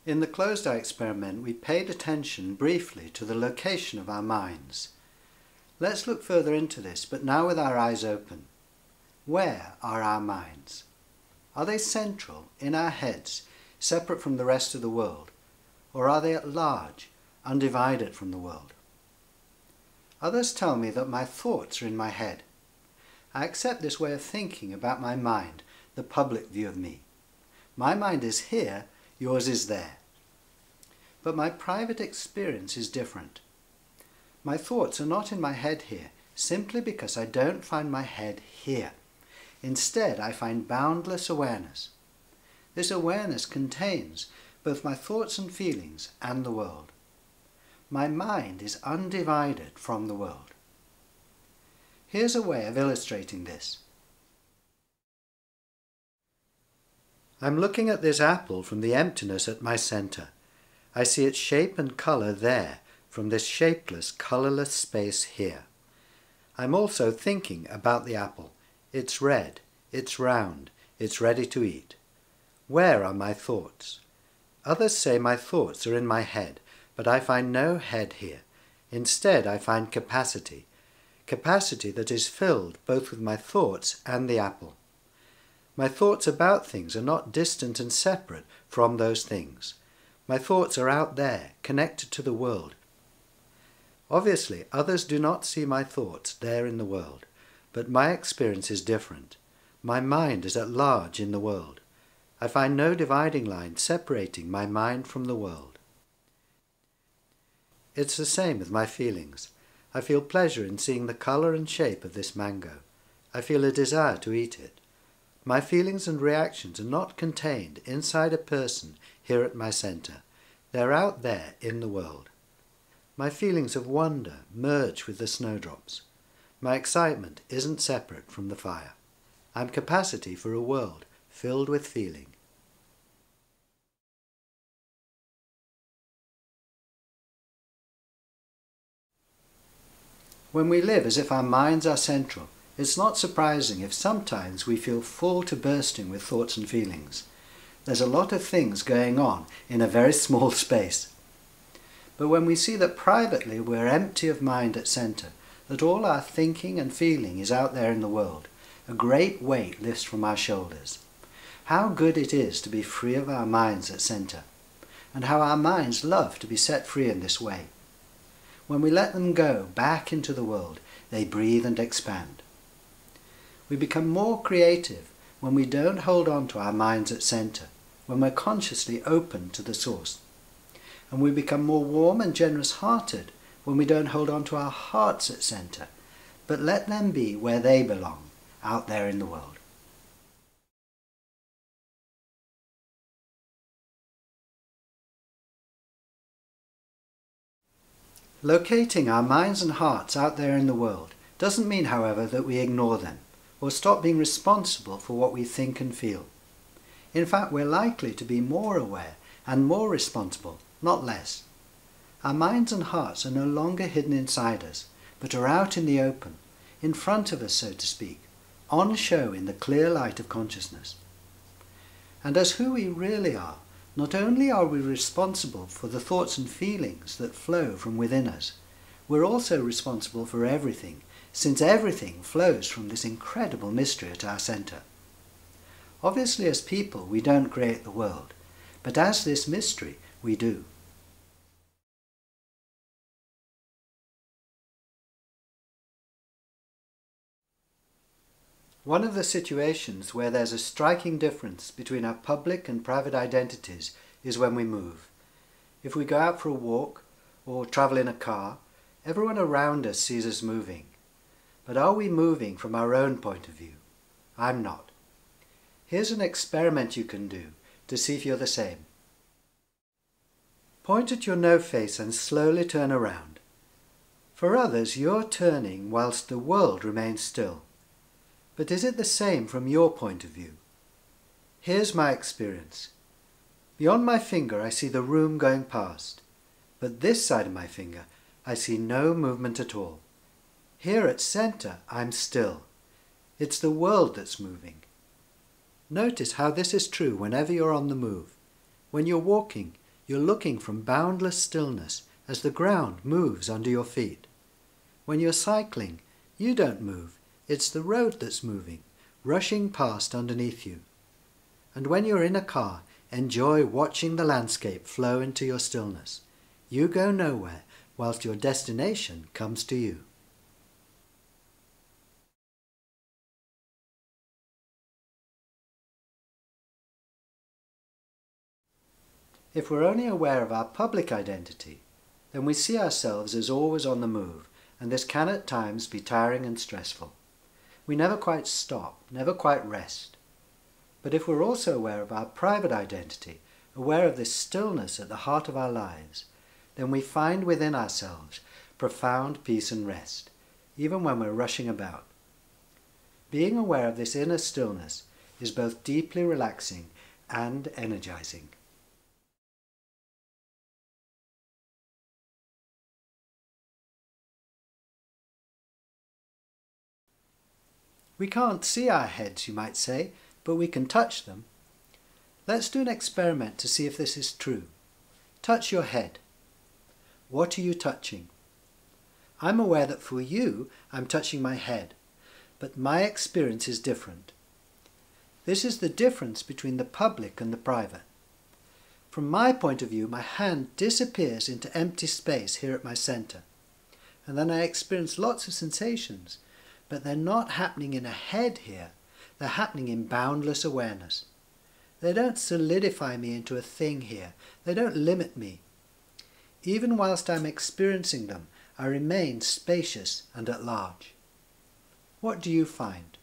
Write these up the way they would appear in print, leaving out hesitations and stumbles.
In the closed-eye experiment, we paid attention briefly to the location of our minds. Let's look further into this, but now with our eyes open. Where are our minds? Are they central, in our heads, separate from the rest of the world? Or are they at large, undivided from the world? Others tell me that my thoughts are in my head. I accept this way of thinking about my mind, the public view of me. My mind is here, yours is there. But my private experience is different. My thoughts are not in my head here, simply because I don't find my head here. Instead, I find boundless awareness. This awareness contains both my thoughts and feelings and the world. My mind is undivided from the world. Here's a way of illustrating this. I'm looking at this apple from the emptiness at my center. I see its shape and color there, from this shapeless, colorless space here. I'm also thinking about the apple. It's red, it's round, it's ready to eat. Where are my thoughts? Others say my thoughts are in my head, but I find no head here. Instead, I find capacity that is filled both with my thoughts and the apple. My thoughts about things are not distant and separate from those things. My thoughts are out there, connected to the world. Obviously, others do not see my thoughts there in the world, but my experience is different. My mind is at large in the world. I find no dividing line separating my mind from the world. It's the same with my feelings. I feel pleasure in seeing the color and shape of this mango. I feel a desire to eat it. My feelings and reactions are not contained inside a person here at my center. They're out there in the world. My feelings of wonder merge with the snowdrops. My excitement isn't separate from the fire. I'm capacity for a world filled with feeling. When we live as if our minds are central, it's not surprising if sometimes we feel full to bursting with thoughts and feelings. There's a lot of things going on in a very small space. But when we see that privately we're empty of mind at center, that all our thinking and feeling is out there in the world, a great weight lifts from our shoulders. How good it is to be free of our minds at center, and how our minds love to be set free in this way. When we let them go back into the world, they breathe and expand. We become more creative when we don't hold on to our minds at center, when we're consciously open to the source. And we become more warm and generous-hearted when we don't hold on to our hearts at center, but let them be where they belong, out there in the world. Locating our minds and hearts out there in the world doesn't mean, however, that we ignore them or stop being responsible for what we think and feel. In fact, we're likely to be more aware and more responsible, not less. Our minds and hearts are no longer hidden inside us, but are out in the open, in front of us, so to speak, on show in the clear light of consciousness. And as who we really are, not only are we responsible for the thoughts and feelings that flow from within us, we're also responsible for everything, since everything flows from this incredible mystery at our center. Obviously, as people, we don't create the world, but as this mystery, we do. One of the situations where there's a striking difference between our public and private identities is when we move. If we go out for a walk or travel in a car, everyone around us sees us moving. But are we moving from our own point of view? I'm not. Here's an experiment you can do to see if you're the same. Point at your no face and slowly turn around. For others, you're turning whilst the world remains still. But is it the same from your point of view? Here's my experience. Beyond my finger I see the room going past, but this side of my finger I see no movement at all. Here at center I'm still. It's the world that's moving. Notice how this is true whenever you're on the move. When you're walking, You're looking from boundless stillness as the ground moves under your feet. When you're cycling, you don't move. It's the road that's moving, rushing past underneath you. And when you're in a car, enjoy watching the landscape flow into your stillness. You go nowhere whilst your destination comes to you. If we're only aware of our public identity, then we see ourselves as always on the move, and this can at times be tiring and stressful. We never quite stop, never quite rest. But if we're also aware of our private identity, aware of this stillness at the heart of our lives, then we find within ourselves profound peace and rest, even when we're rushing about. Being aware of this inner stillness is both deeply relaxing and energizing. We can't see our heads, you might say, but we can touch them. Let's do an experiment to see if this is true. Touch your head. What are you touching? I'm aware that for you, I'm touching my head, but my experience is different. This is the difference between the public and the private. From my point of view, my hand disappears into empty space here at my center, and then I experience lots of sensations. But they're not happening in a head here, they're happening in boundless awareness. They don't solidify me into a thing here, they don't limit me. Even whilst I'm experiencing them, I remain spacious and at large. What do you find?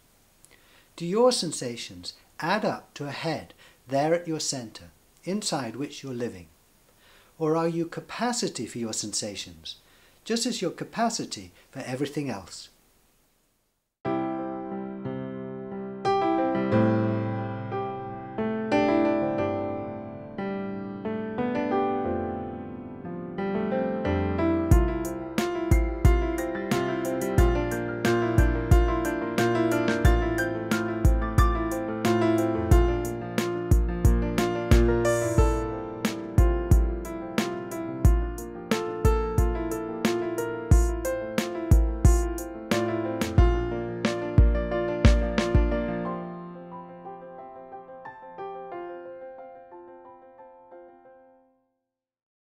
Do your sensations add up to a head there at your centre, inside which you're living? Or are you capacity for your sensations, just as you're capacity for everything else?